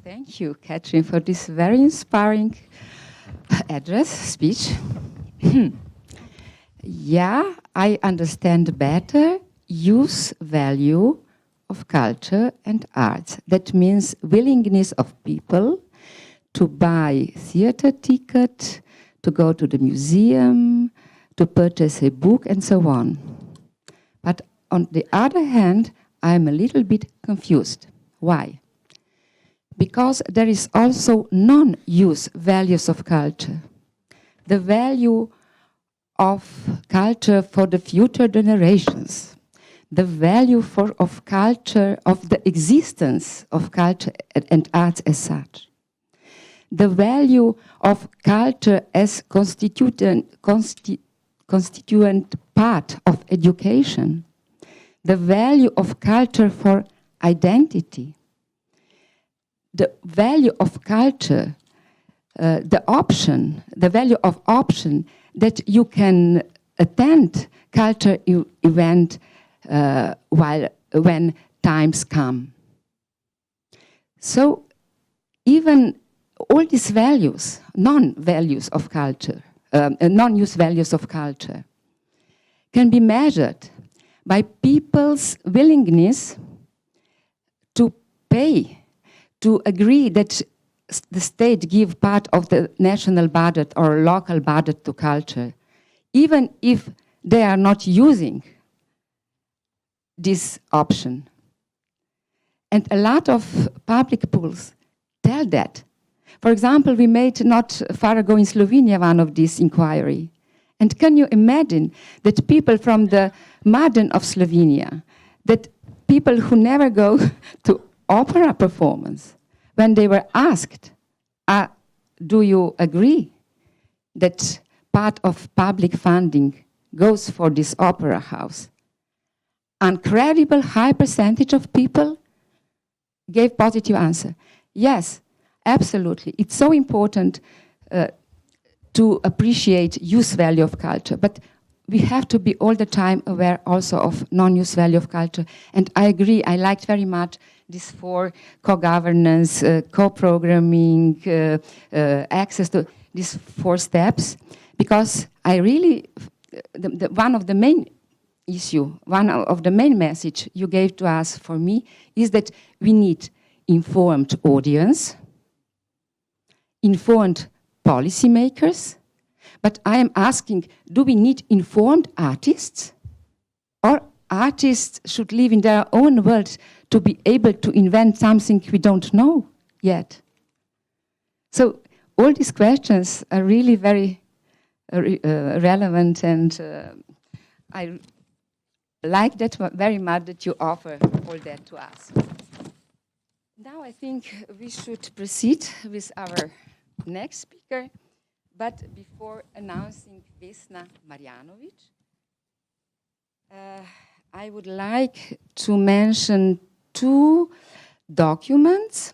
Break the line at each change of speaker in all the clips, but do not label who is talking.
Thank you, Catherine, for this very inspiring speech. Yeah, I understand better use value of culture and arts. That means willingness of people to buy theater ticket, to go to the museum, to purchase a book, and so on. But on the other hand, I'm a little bit confused. Why? Because there is also non-use values of culture. The value of culture for the future generations, the value of culture, of the existence of culture and arts as such, the value of culture as constituent part of education, the value of culture for identity, the value of culture, the value of option that you can attend culture event when times come. So even all these values, non-values of culture, non-use values of culture, can be measured by people's willingness to pay, to agree that the state give part of the national budget or local budget to culture, even if they are not using this option. And a lot of public pools tell that. For example, we made not far ago in Slovenia one of these inquiry. And can you imagine that people from the margin of Slovenia, that people who never go to opera performance, when they were asked, do you agree that part of public funding goes for this opera house? An incredible high percentage of people gave positive answer. Yes, absolutely. It's so important to appreciate use value of culture, but we have to be all the time aware also of non-use value of culture. And I agree, I liked very much these 4 co-governance, co-programming, access to these 4 steps, because I really, one of the main issue, one of the main message you gave to us for me is that we need informed audience, informed policymakers, but I am asking, do we need informed artists? Or artists should live in their own world to be able to invent something we don't know yet? So all these questions are really very relevant, and I like that very much that you offer all that to us. Now I think we should proceed with our next speaker, but before announcing Vesna Marjanović, I would like to mention 2 documents,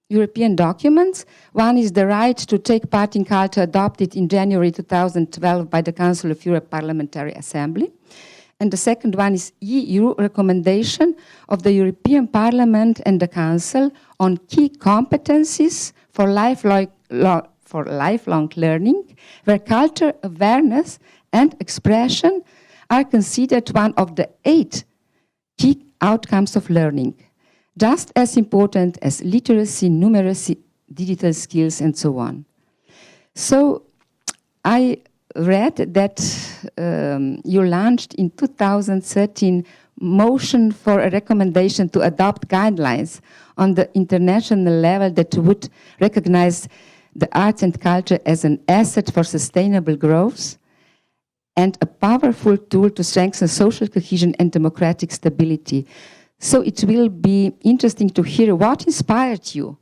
European documents. One is the right to take part in culture, adopted in January 2012 by the Council of Europe Parliamentary Assembly. And the second one is EU recommendation of the European Parliament and the Council on key competencies for lifelong learning, where culture, awareness, and expression are considered one of the 8 key outcomes of learning, just as important as literacy, numeracy, digital skills, and so on. So I read that you launched in 2013 motion for a recommendation to adopt guidelines on the international level that would recognize the arts and culture as an asset for sustainable growth and a powerful tool to strengthen social cohesion and democratic stability. So it will be interesting to hear what inspired you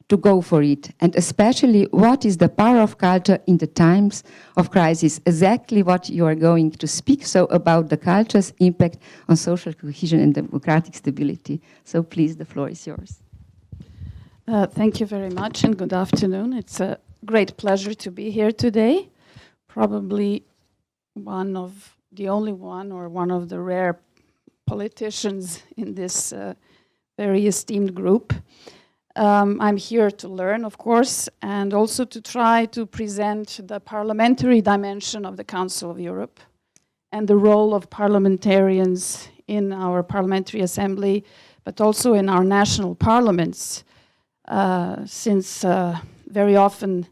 to go for it, and especially what is the power of culture in the times of crisis, exactly what you are going to speak, so about the culture's impact on social cohesion and democratic stability. So please, the floor is yours.
Thank you very much, and good afternoon. It's a great pleasure to be here today. Probably one of the only one, or one of the rare politicians in this very esteemed group. I'm here to learn, of course, and also to try to present the parliamentary dimension of the Council of Europe and the role of parliamentarians in our Parliamentary Assembly, but also in our national parliaments, since very often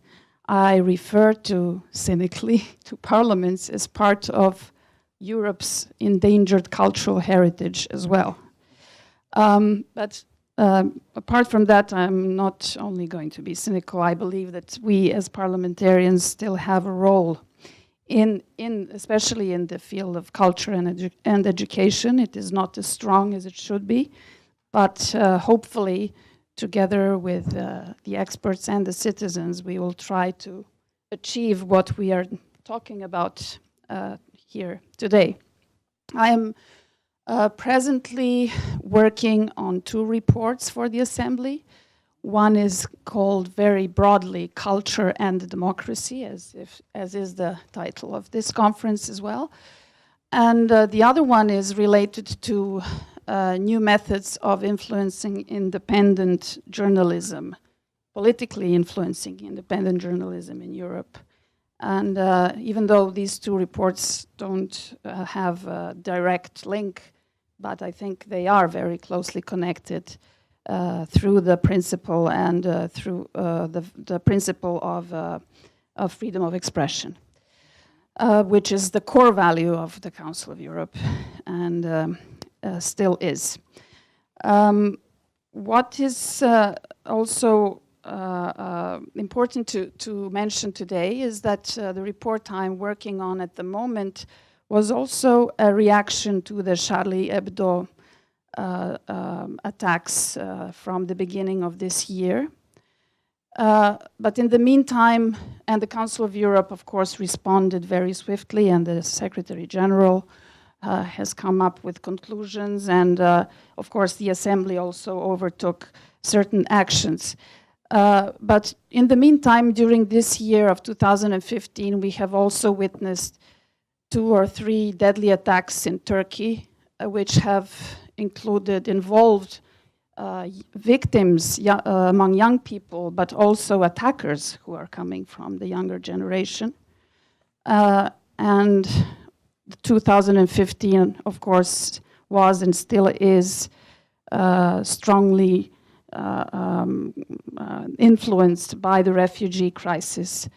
I refer to, cynically, to parliaments as part of Europe's endangered cultural heritage as well. But apart from that, I'm not only going to be cynical. I believe that we as parliamentarians still have a role especially in the field of culture and education. It is not as strong as it should be, but hopefully together with the experts and the citizens, we will try to achieve what we are talking about here today. I am presently working on 2 reports for the Assembly. One is called very broadly Culture and Democracy, as is the title of this conference as well. And the other one is related to new methods of influencing independent journalism, politically influencing independent journalism in Europe. And even though these 2 reports don't have a direct link, but I think they are very closely connected through the principle and through the principle of freedom of expression, which is the core value of the Council of Europe and still is. What is also important to mention today is that the report I'm working on at the moment was also a reaction to the Charlie Hebdo attacks from the beginning of this year. But in the meantime, and the Council of Europe, of course, responded very swiftly, and the Secretary General has come up with conclusions, and of course the Assembly also overtook certain actions. But in the meantime, during this year of 2015, we have also witnessed 2 or 3 deadly attacks in Turkey, which have involved victims among young people, but also attackers who are coming from the younger generation. And 2015, of course, was and still is strongly influenced by the refugee crisis.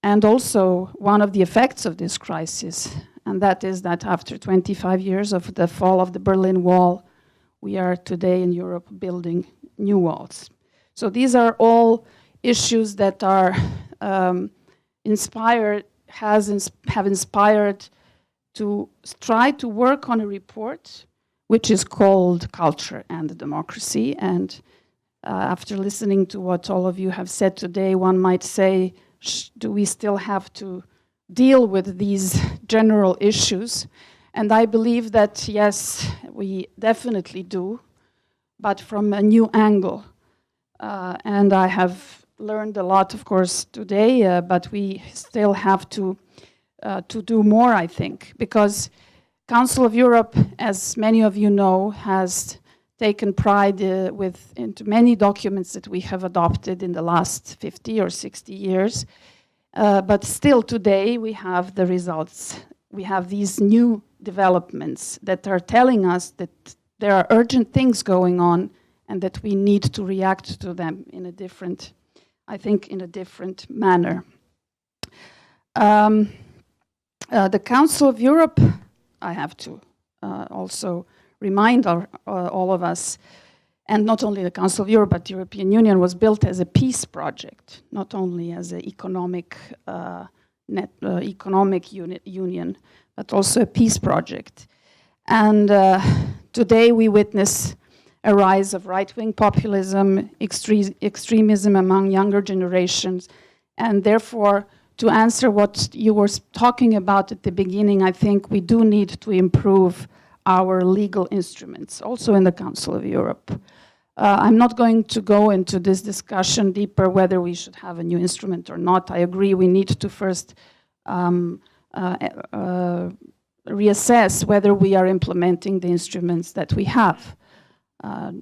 And also one of the effects of this crisis, and that is that after 25 years of the fall of the Berlin Wall, we are today in Europe building new walls. So these are all issues that are have inspired to try to work on a report which is called Culture and Democracy. And after listening to what all of you have said today, one might say, do we still have to deal with these general issues? And I believe that, yes, we definitely do, but from a new angle. And I have learned a lot, of course, today, but we still have to do more, I think, because Council of Europe, as many of you know, has taken pride into many documents that we have adopted in the last 50 or 60 years. But still today we have the results. We have these new developments that are telling us that there are urgent things going on and that we need to react to them in a different, I think, in a different manner. The Council of Europe, I have to also remind all of us, and not only the Council of Europe, but the European Union was built as a peace project, not only as an economic union, but also a peace project. And today we witness a rise of right-wing populism, extremism among younger generations, and therefore, to answer what you were talking about at the beginning, I think we do need to improve our legal instruments, also in the Council of Europe. I'm not going to go into this discussion deeper whether we should have a new instrument or not. I agree we need to first reassess whether we are implementing the instruments that we have.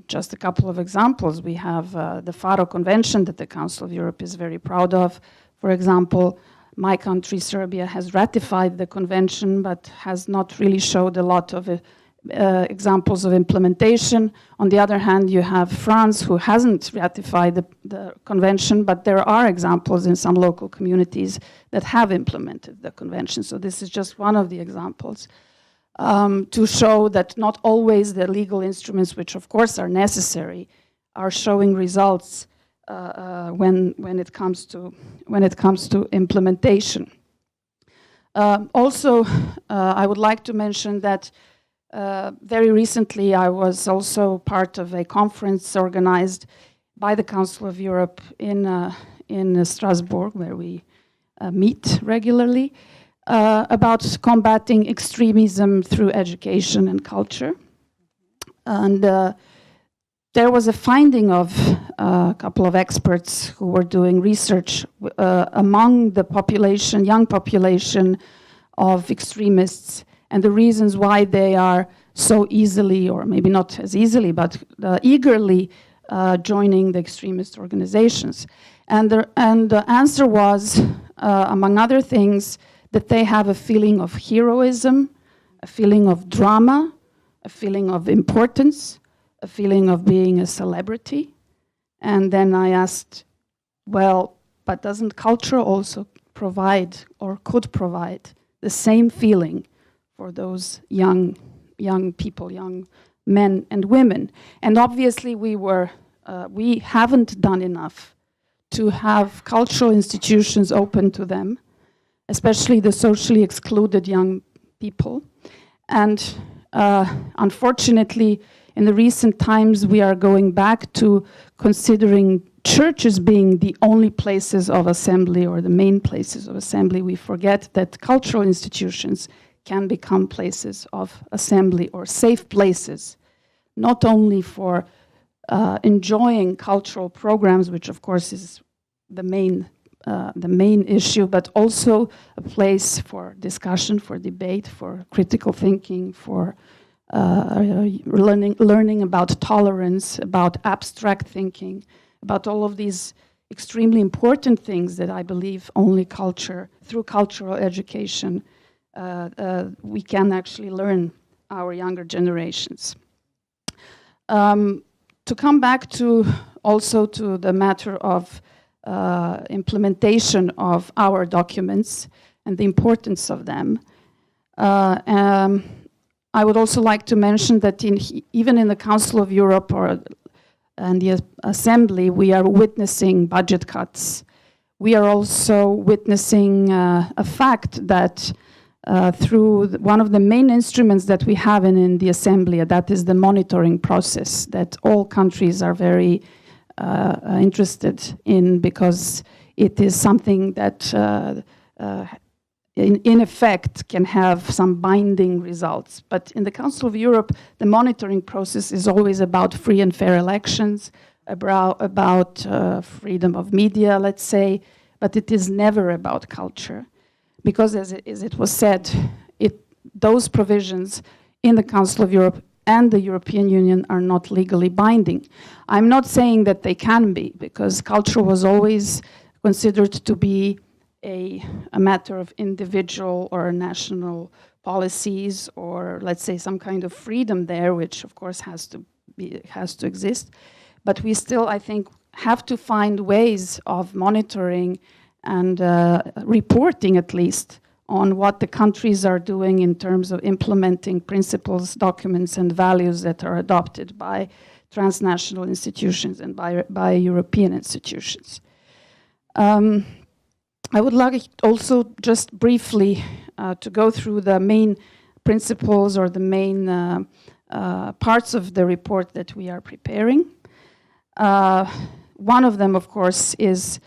Just a couple of examples. We have the Faro Convention that the Council of Europe is very proud of. For example, my country, Serbia, has ratified the convention but has not really showed a lot of examples of implementation. On the other hand, you have France, who hasn't ratified the convention, but there are examples in some local communities that have implemented the convention. So this is just one of the examples to show that not always the legal instruments, which of course are necessary, are showing results when it comes to implementation. Also, I would like to mention that very recently I was also part of a conference organized by the Council of Europe in Strasbourg, where we meet regularly, about combating extremism through education and culture. And there was a finding of a couple of experts who were doing research among the population, young population of extremists, and the reasons why they are so easily, or maybe not as easily, but eagerly joining the extremist organizations. And the answer was, among other things, that they have a feeling of heroism, a feeling of drama, a feeling of importance, a feeling of being a celebrity. And then I asked, well, but doesn't culture also provide, or could provide, the same feeling for those young people, young men and women? And obviously we haven't done enough to have cultural institutions open to them, especially the socially excluded young people. And unfortunately, in the recent times, we are going back to considering churches being the only places of assembly or the main places of assembly. We forget that cultural institutions can become places of assembly or safe places, not only for enjoying cultural programs, which of course is the main issue, but also a place for discussion, for debate, for critical thinking, for learning about tolerance, about abstract thinking, about all of these extremely important things that I believe only culture, through cultural education, we can actually learn our younger generations. To come back to also to the matter of implementation of our documents and the importance of them, I would also like to mention that even in the Council of Europe and the Assembly, we are witnessing budget cuts. We are also witnessing a fact that through one of the main instruments that we have in the Assembly, that is the monitoring process that all countries are very interested in, because it is something that in effect can have some binding results. But in the Council of Europe, the monitoring process is always about free and fair elections, about freedom of media, let's say, but it is never about culture. Because as it was said, those provisions in the Council of Europe and the European Union are not legally binding. I'm not saying that they can be, because culture was always considered to be a matter of individual or national policies, or let's say some kind of freedom there, which of course has to exist. But we still, I think, have to find ways of monitoring and reporting, at least, on what the countries are doing in terms of implementing principles, documents, and values that are adopted by transnational institutions and by European institutions. I would like also just briefly to go through the main principles or the main parts of the report that we are preparing. One of them, of course, is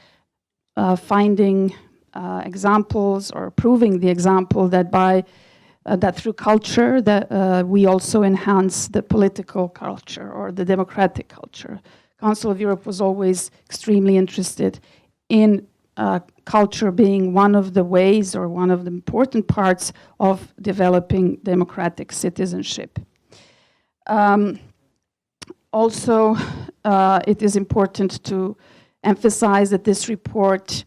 finding examples or proving the example that that through culture that we also enhance the political culture or the democratic culture. Council of Europe was always extremely interested in culture being one of the ways or one of the important parts of developing democratic citizenship. Also, it is important to emphasize that this report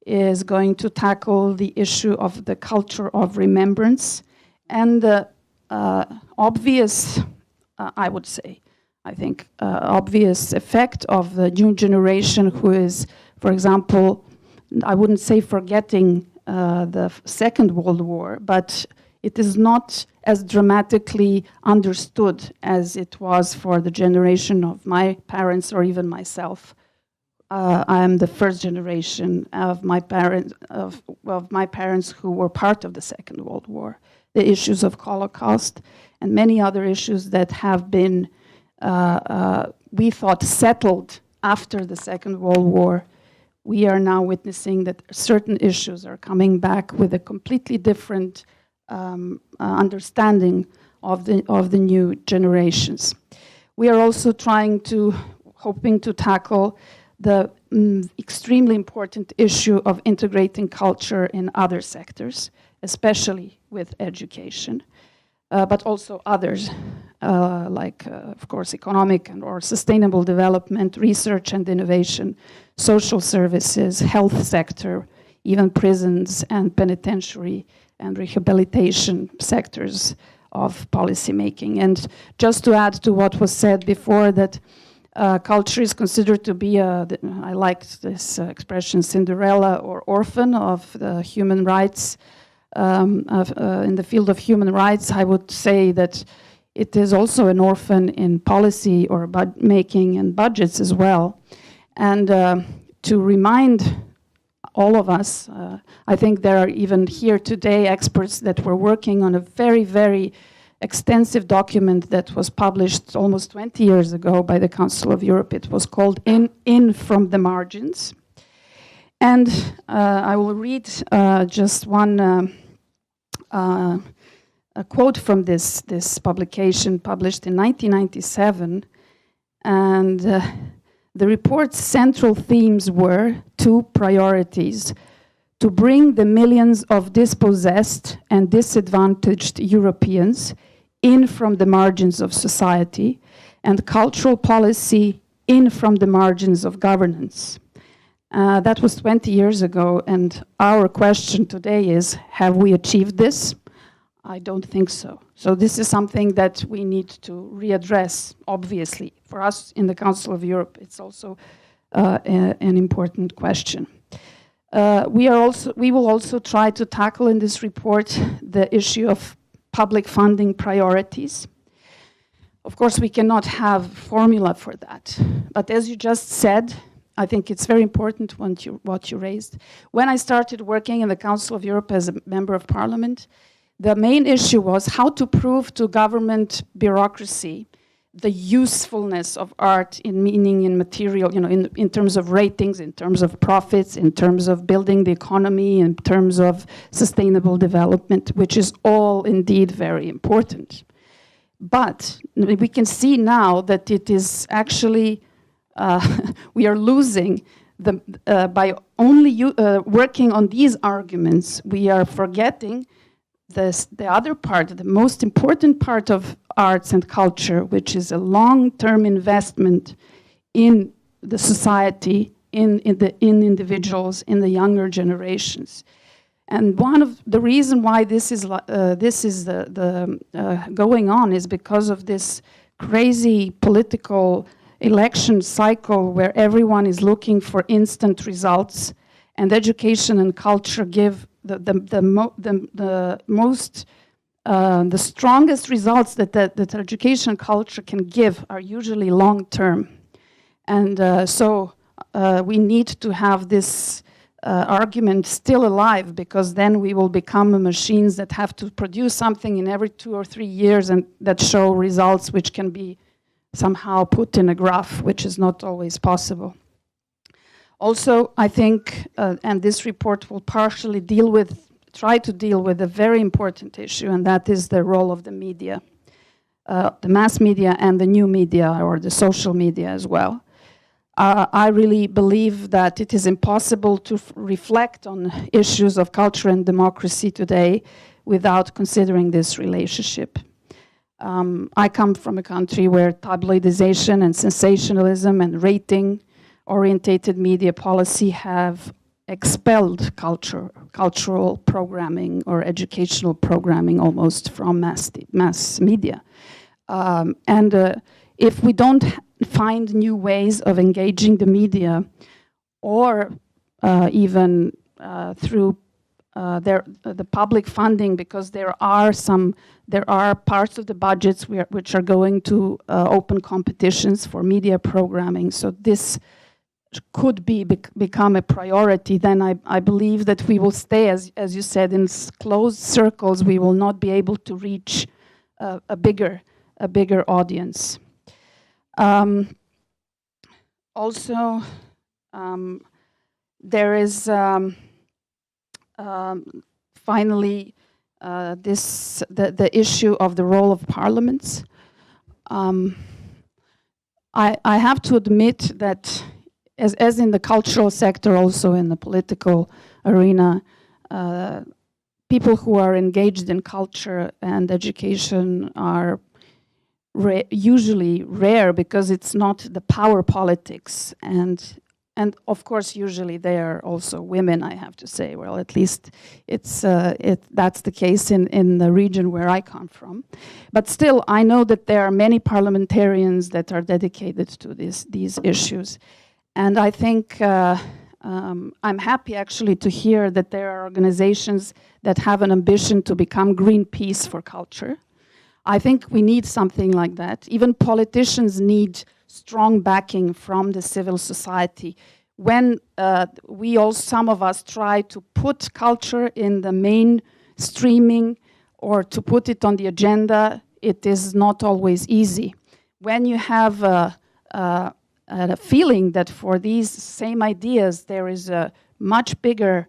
is going to tackle the issue of the culture of remembrance and the obvious, I would say, I think, obvious effect of the new generation who is, for example, I wouldn't say forgetting the Second World War, but it is not as dramatically understood as it was for the generation of my parents or even myself. I am the first generation of my parents who were part of the Second World War. The issues of Holocaust and many other issues that have been, we thought, settled after the Second World War. We are now witnessing that certain issues are coming back with a completely different understanding of the new generations. We are also hoping to tackle the extremely important issue of integrating culture in other sectors, especially with education, but also others, like, of course, economic or sustainable development, research and innovation, social services, health sector, even prisons and penitentiary and rehabilitation sectors of policymaking. And just to add to what was said before, that culture is considered to be, I liked this expression, Cinderella or orphan of the human rights. In the field of human rights, I would say that it is also an orphan in policy or making and budgets as well. And to remind all of us, I think there are even here today experts that were working on a very, very extensive document that was published almost 20 years ago by the Council of Europe. It was called In from the Margins. And I will read just one a quote from this publication published in 1997. And the report's central themes were two priorities: to bring the millions of dispossessed and disadvantaged Europeans in from the margins of society, and cultural policy in from the margins of governance. That was 20 years ago, and our question today is, have we achieved this? I don't think so. So this is something that we need to readdress, obviously. For us in the Council of Europe, it's also an important question. We will also try to tackle in this report the issue of public funding priorities. Of course, we cannot have a formula for that. But as you just said, I think it's very important what you raised. When I started working in the Council of Europe as a member of Parliament, the main issue was how to prove to government bureaucracy the usefulness of art in meaning, in material, in terms of ratings, in terms of profits, in terms of building the economy, in terms of sustainable development, which is all indeed very important. But we can see now that it is actually, we are losing by only working on these arguments, we are forgetting the other part, the most important part of arts and culture, which is a long-term investment in the society, in individuals, in the younger generations. And one of the reasons why this is going on is because of this crazy political election cycle where everyone is looking for instant results, and education and culture give the strongest results that education and culture can give are usually long term. And so we need to have this argument still alive, because then we will become machines that have to produce something in every 2 or 3 years and that show results which can be somehow put in a graph, which is not always possible. Also, I think, and this report will partially try to deal with a very important issue, and that is the role of the media, the mass media and the new media, or the social media as well. I really believe that it is impossible to reflect on issues of culture and democracy today without considering this relationship. I come from a country where tabloidization and sensationalism and rating-orientated media policy have expelled cultural programming or educational programming almost from mass media. If we don't find new ways of engaging the media, or even through the public funding, because there are parts of the budgets which are going to open competitions for media programming. So this could become a priority. Then I believe that we will stay, as you said, in closed circles. We will not be able to reach a bigger audience. Also, there is finally the issue of the role of parliaments. I have to admit that, as in the cultural sector, also in the political arena, people who are engaged in culture and education are usually rare, because it's not the power politics, and of course usually they are also women, I have to say. Well, at least that's the case in the region where I come from. But still, I know that there are many parliamentarians that are dedicated to these issues, and I think I'm happy actually to hear that there are organizations that have an ambition to become Greenpeace for culture. I think we need something like that. Even politicians need strong backing from the civil society. When some of us try to put culture in the mainstreaming or to put it on the agenda, it is not always easy. When you have a feeling that for these same ideas there is a much bigger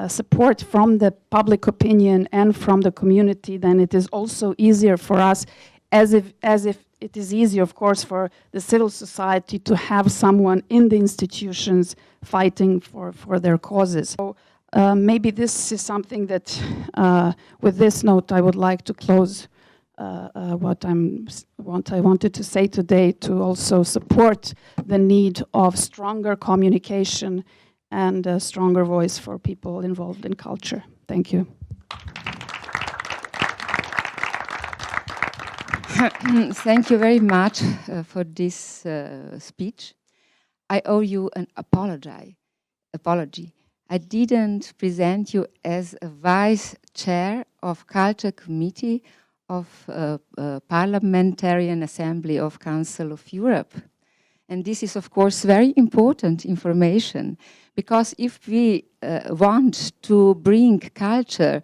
support from the public opinion and from the community, then it is also easier for us, as if it is easier, of course, for the civil society to have someone in the institutions fighting for their causes. So maybe this is something that, with this note, I would like to close what I wanted to say today, to also support the need of stronger communication and a stronger voice for people involved in culture. Thank you.
Thank you very much for this speech. I owe you an apology. I didn't present you as a vice chair of Culture Committee of Parliamentary Assembly of Council of Europe. And this is, of course, very important information, because if we want to bring culture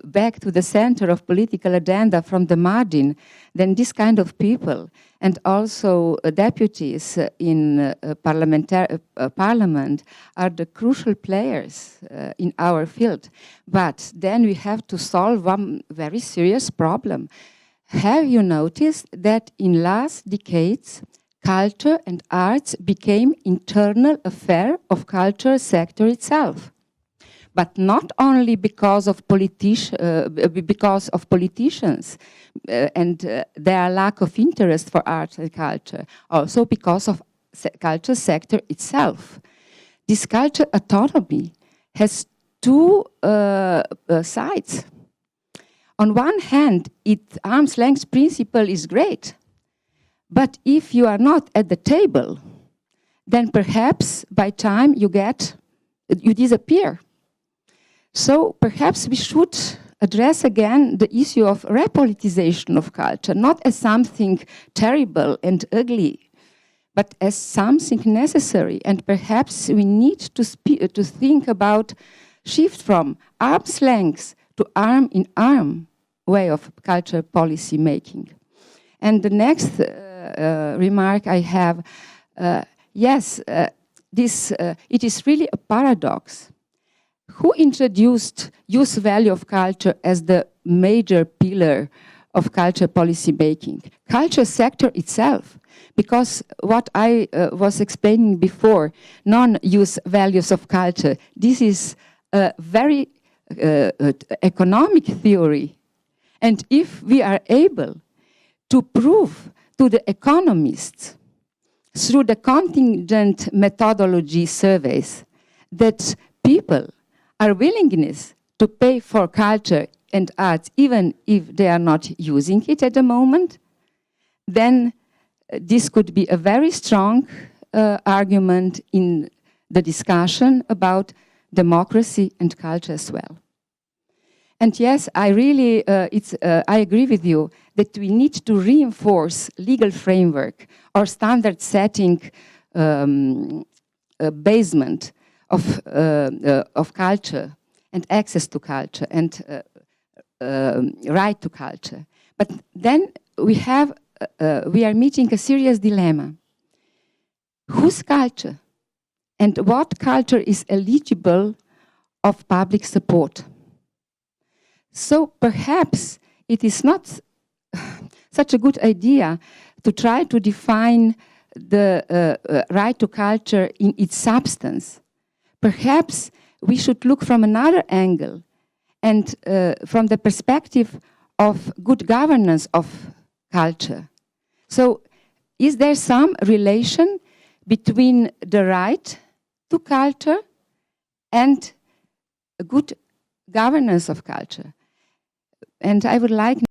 back to the center of political agenda from the margin, then this kind of people, and also deputies in parliament, are the crucial players in our field. But then we have to solve one very serious problem. Have you noticed that in last decades, culture and arts became internal affair of culture sector itself? But not only because of politicians and their lack of interest for arts and culture, also because of culture sector itself. This culture autonomy has two sides. On one hand, arm's length principle is great, but if you are not at the table, then perhaps by time you disappear. So perhaps we should address again the issue of repoliticization of culture, not as something terrible and ugly, but as something necessary. And perhaps we need to think about shift from arm's length to arm-in-arm way of culture policy making. And the next remark I have, it is really a paradox. Who introduced use value of culture as the major pillar of culture policy making? Culture sector itself, because what I was explaining before, non-use values of culture, this is a very economic theory. And if we are able to prove to the economists through the contingent methodology surveys that people are willingness to pay for culture and arts even if they are not using it at the moment, then this could be a very strong argument in the discussion about democracy and culture as well. And yes, I really, I agree with you that we need to reinforce legal framework or standard setting basement of culture and access to culture and right to culture. But then we are meeting a serious dilemma. Whose culture and what culture is eligible of public support? So perhaps it is not such a good idea to try to define the right to culture in its substance. Perhaps we should look from another angle and from the perspective of good governance of culture. So is there some relation between the right to culture and a good governance of culture? And I would like